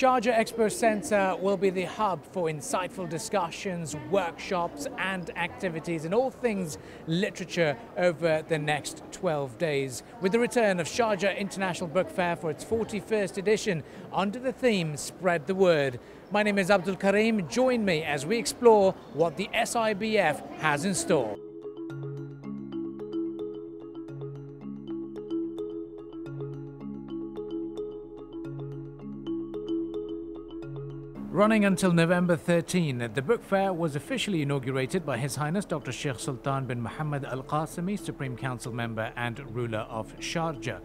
Sharjah Expo Centre will be the hub for insightful discussions, workshops and activities in all things literature over the next 12 days. With the return of Sharjah International Book Fair for its 41st edition under the theme Spread the Word. My name is Abdul Karim. Join me as we explore what the SIBF has in store. Running until November 13, the book fair was officially inaugurated by His Highness Dr. Sheikh Sultan bin Mohammed Al Qasimi, Supreme Council member and ruler of Sharjah.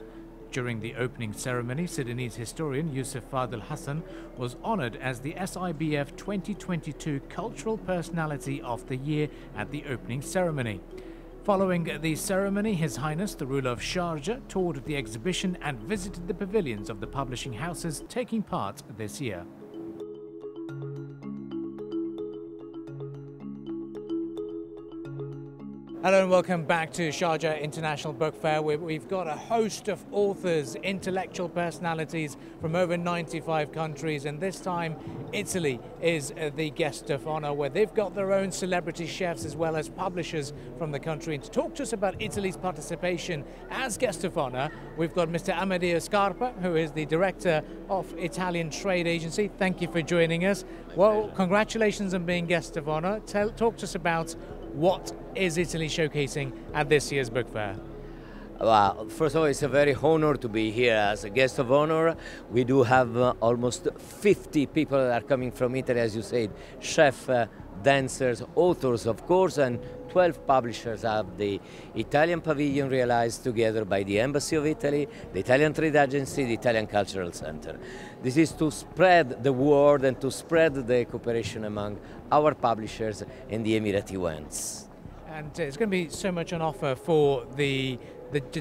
During the opening ceremony, Sudanese historian Yusuf Fadil Hassan was honoured as the SIBF 2022 Cultural Personality of the Year at the opening ceremony. Following the ceremony, His Highness the ruler of Sharjah toured the exhibition and visited the pavilions of the publishing houses taking part this year. Hello and welcome back to Sharjah International Book Fair, where we've got a host of authors, intellectual personalities from over 95 countries, and this time Italy is the guest of honour, where they've got their own celebrity chefs as well as publishers from the country. And to talk to us about Italy's participation as guest of honour, we've got Mr. Amedeo Scarpa, who is the Director of Italian Trade Agency. Thank you for joining us. Well, congratulations on being guest of honour. Talk to us about what is Italy showcasing at this year's book fair? Well, first of all, it's a very honor to be here as a guest of honor. We do have almost 50 people that are coming from Italy, as you said, chefs, dancers, authors, of course, and 12 publishers of the Italian pavilion realized together by the Embassy of Italy, the Italian Trade Agency, the Italian Cultural Center. This is to spread the word and to spread the cooperation among our publishers and the Emirati ones. And it's going to be so much on offer for the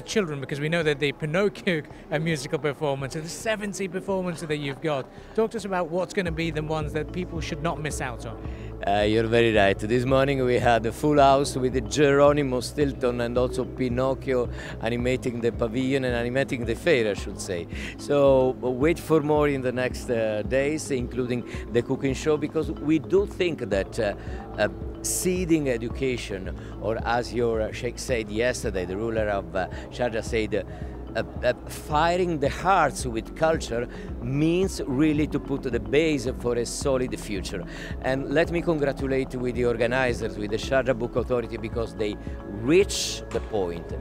children, because we know that the Pinocchio musical performance and the 70 performances that you've got. Talk to us about what's going to be the ones that people should not miss out on. You're very right. This morning we had a full house with Geronimo Stilton and also Pinocchio animating the pavilion and animating the fair, I should say. So wait for more in the next days, including the cooking show, because we do think that seeding education, or as your Sheikh said yesterday, the ruler of Sharjah said, firing the hearts with culture means really to put the base for a solid future. And let me congratulate with the organizers, with the Sharjah Book Authority, because they reached the point.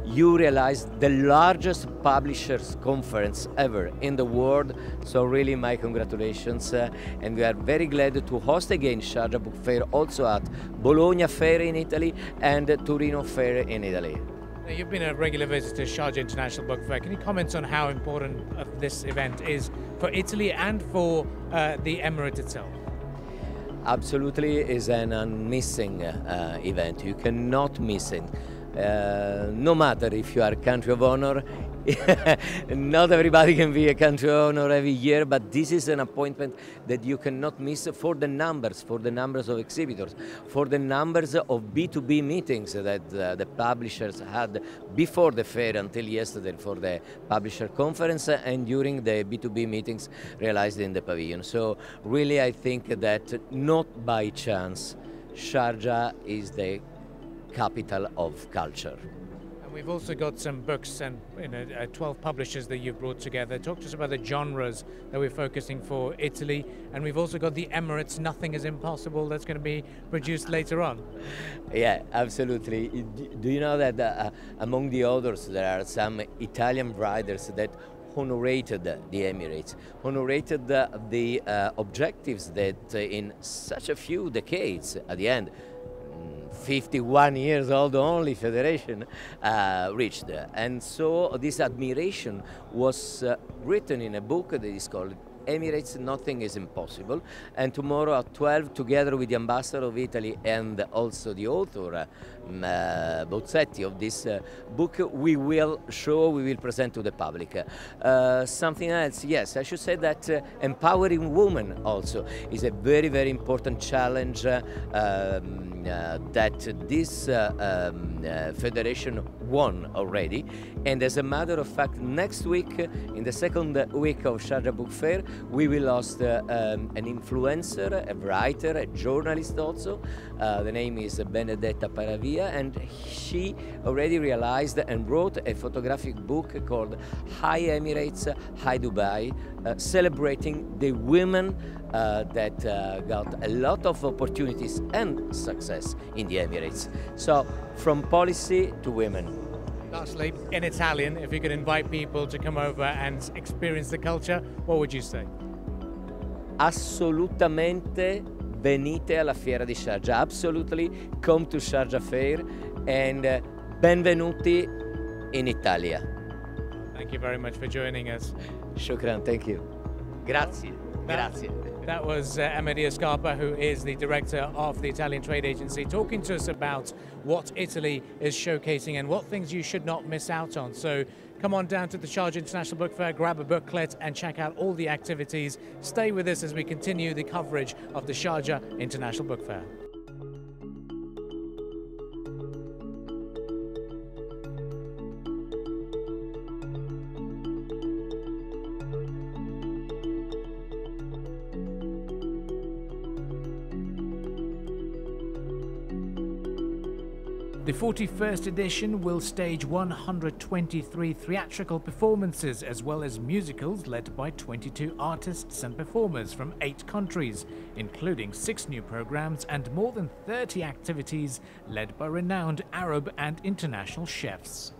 You realized the largest publishers conference ever in the world, so really my congratulations, and we are very glad to host again Sharjah Book Fair also at Bologna Fair in Italy and Torino Fair in Italy. You've been a regular visitor to Sharjah International Book Fair. Can you comment on how important this event is for Italy and for the Emirate itself? Absolutely, is an unmissing event. You cannot miss it. No matter if you are a country of honor, not everybody can be a country of honor every year, but this is an appointment that you cannot miss for the numbers of exhibitors, for the numbers of B2B meetings that the publishers had before the fair until yesterday for the publisher conference and during the B2B meetings realized in the pavilion. So really I think that not by chance Sharjah is the capital of culture. And we've also got some books and 12 publishers that you've brought together. Talk to us about the genres that we're focusing for Italy, and we've also got the Emirates Nothing is Impossible that's going to be produced later on. Yeah, absolutely. Do you know that among the authors there are some Italian writers that honorated the Emirates, honorated the objectives that in such a few decades at the end, 51 years old only federation reached. And so this admiration was written in a book that is called Emirates Nothing is Impossible, and tomorrow at 12, together with the ambassador of Italy and also the author bozzetti of this book we will present to the public. Something else, yes, I should say that empowering women also is a very, very important challenge that this federation won already. And as a matter of fact, next week, in the second week of Sharjah Book Fair, we will host an influencer, a writer, a journalist also. The name is Benedetta Paravia, and she already realized and wrote a photographic book called Hi Emirates, Hi Dubai, celebrating the women that got a lot of opportunities and success in the Emirates. So, from policy to women. Lastly, in Italian, if you could invite people to come over and experience the culture, what would you say? Assolutamente venite alla Fiera di Sharjah. Absolutely come to Sharjah Fair and benvenuti in Italia. Thank you very much for joining us. Shukran, thank you. Grazie. Grazie. That was Emilia Scarpa, who is the director of the Italian Trade Agency, talking to us about what Italy is showcasing and what things you should not miss out on. So come on down to the Sharjah International Book Fair, grab a booklet and check out all the activities. Stay with us as we continue the coverage of the Sharjah International Book Fair. The 41st edition will stage 123 theatrical performances as well as musicals led by 22 artists and performers from 8 countries, including 6 new programs and more than 30 activities led by renowned Arab and international chefs.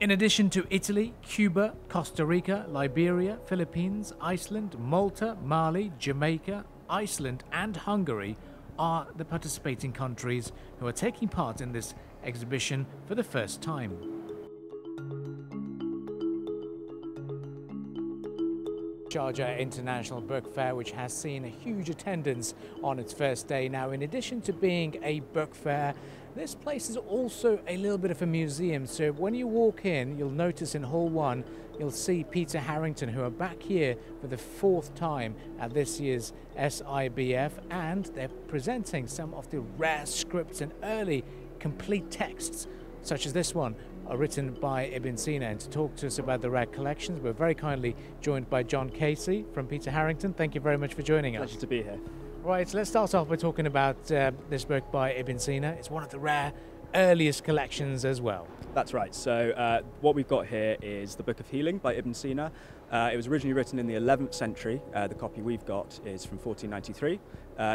In addition to Italy, Cuba, Costa Rica, Liberia, Philippines, Iceland, Malta, Mali, Jamaica, Iceland and Hungary are the participating countries who are taking part in this exhibition for the first time. Sharjah International Book Fair, which has seen a huge attendance on its first day. Now, in addition to being a book fair, this place is also a little bit of a museum. So when you walk in, you'll notice in Hall 1, you'll see Peter Harrington, who are back here for the 4th time at this year's SIBF, and they're presenting some of the rare scripts and early complete texts, such as this one, are written by Ibn Sina. And to talk to us about the rare collections, we're very kindly joined by John Casey from Peter Harrington. Thank you very much for joining us. Pleasure to be here. Right, so let's start off by talking about this book by Ibn Sina. It's one of the rare earliest collections as well. That's right. So what we've got here is the Book of Healing by Ibn Sina. It was originally written in the 11th century. The copy we've got is from 1493.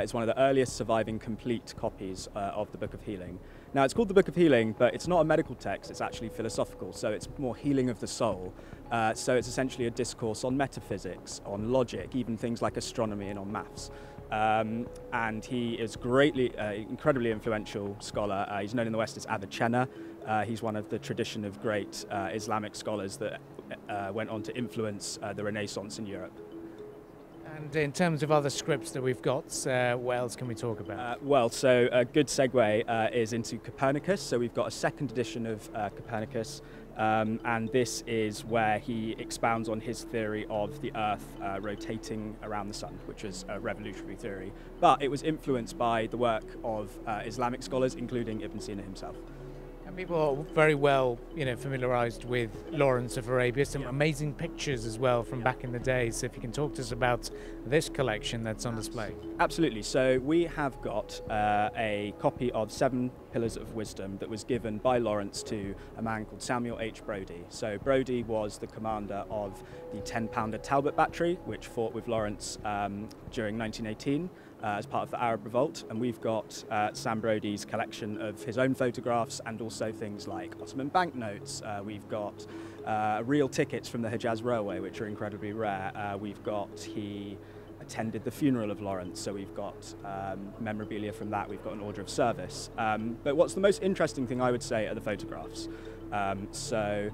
It's one of the earliest surviving complete copies of the Book of Healing. Now, it's called the Book of Healing, but it's not a medical text, it's actually philosophical, so it's more healing of the soul. So it's essentially a discourse on metaphysics, on logic, even things like astronomy and on maths. And he is incredibly influential scholar. He's known in the West as Avicenna. He's one of the tradition of great Islamic scholars that went on to influence the Renaissance in Europe. And in terms of other scripts that we've got, what else can we talk about? So a good segue is into Copernicus. So we've got a 2nd edition of Copernicus, and this is where he expounds on his theory of the Earth rotating around the Sun, which is a revolutionary theory. But it was influenced by the work of Islamic scholars, including Ibn Sina himself. And people are very well, familiarized with Lawrence of Arabia. Some amazing pictures as well from back in the day. So if you can talk to us about this collection that's on display. Absolutely. So we have got a copy of 7 Pillars of Wisdom that was given by Lawrence to a man called Samuel H. Brodie. So Brodie was the commander of the 10-pounder Talbot battery, which fought with Lawrence during 1918. As part of the Arab Revolt, and we've got Sam Brodie's collection of his own photographs and also things like Ottoman banknotes. We've got real tickets from the Hejaz Railway, which are incredibly rare. He attended the funeral of Lawrence, so we've got memorabilia from that. We've got an order of service. But what's the most interesting thing, I would say, are the photographs. So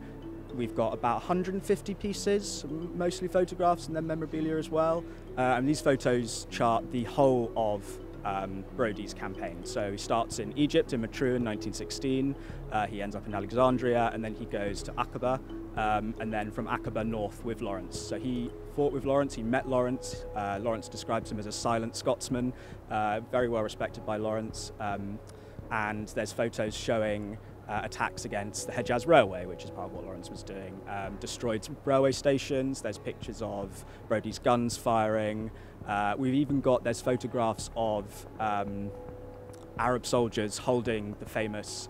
we've got about 150 pieces, mostly photographs and then memorabilia as well. And these photos chart the whole of Brodie's campaign. So he starts in Egypt, in Matruh in 1916, he ends up in Alexandria, and then he goes to Aqaba, and then from Aqaba north with Lawrence. So he fought with Lawrence, he met Lawrence. Lawrence describes him as a silent Scotsman, very well respected by Lawrence, and there's photos showing attacks against the Hejaz Railway, which is part of what Lawrence was doing. Destroyed railway stations, there's pictures of Brodie's guns firing. We've even got, there's photographs of Arab soldiers holding the famous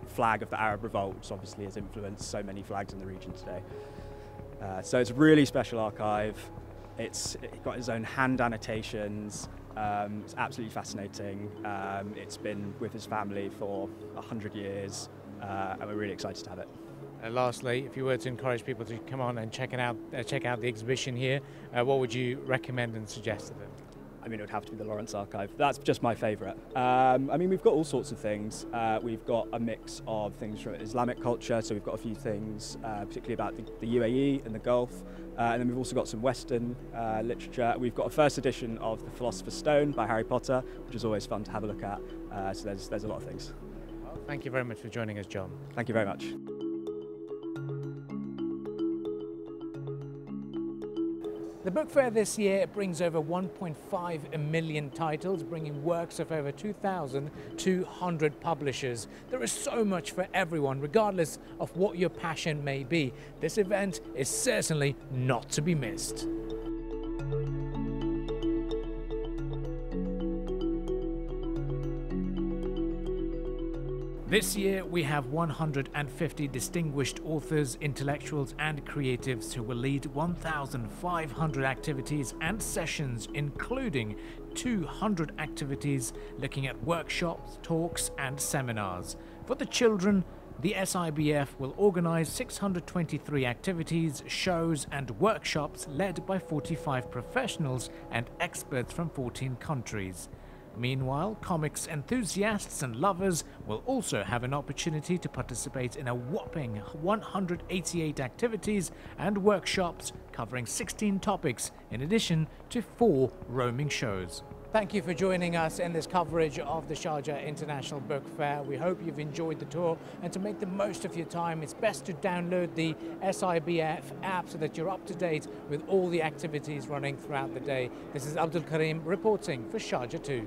flag of the Arab Revolt, which obviously has influenced so many flags in the region today. So it's a really special archive. It's got its own hand annotations. It's absolutely fascinating. It's been with his family for 100 years, and we're really excited to have it. Lastly, if you were to encourage people to come on and check out the exhibition here, what would you recommend and suggest to them? I mean, it would have to be the Lawrence Archive. That's just my favourite. I mean, we've got all sorts of things. We've got a mix of things from Islamic culture, so we've got a few things, particularly about the UAE and the Gulf. And then we've also got some Western literature. We've got a first edition of The Philosopher's Stone by Harry Potter, which is always fun to have a look at. So there's a lot of things. Well, thank you very much for joining us, John. Thank you very much. The book fair this year brings over 1.5 million titles, bringing works of over 2,200 publishers. There is so much for everyone, regardless of what your passion may be. This event is certainly not to be missed. This year we have 150 distinguished authors, intellectuals and creatives who will lead 1,500 activities and sessions, including 200 activities looking at workshops, talks and seminars. For the children, the SIBF will organise 623 activities, shows and workshops led by 45 professionals and experts from 14 countries. Meanwhile, comics enthusiasts and lovers will also have an opportunity to participate in a whopping 188 activities and workshops covering 16 topics, in addition to 4 roaming shows. Thank you for joining us in this coverage of the Sharjah International Book Fair. We hope you've enjoyed the tour, and to make the most of your time, it's best to download the SIBF app so that you're up to date with all the activities running throughout the day. This is Abdul Karim reporting for Sharjah 2.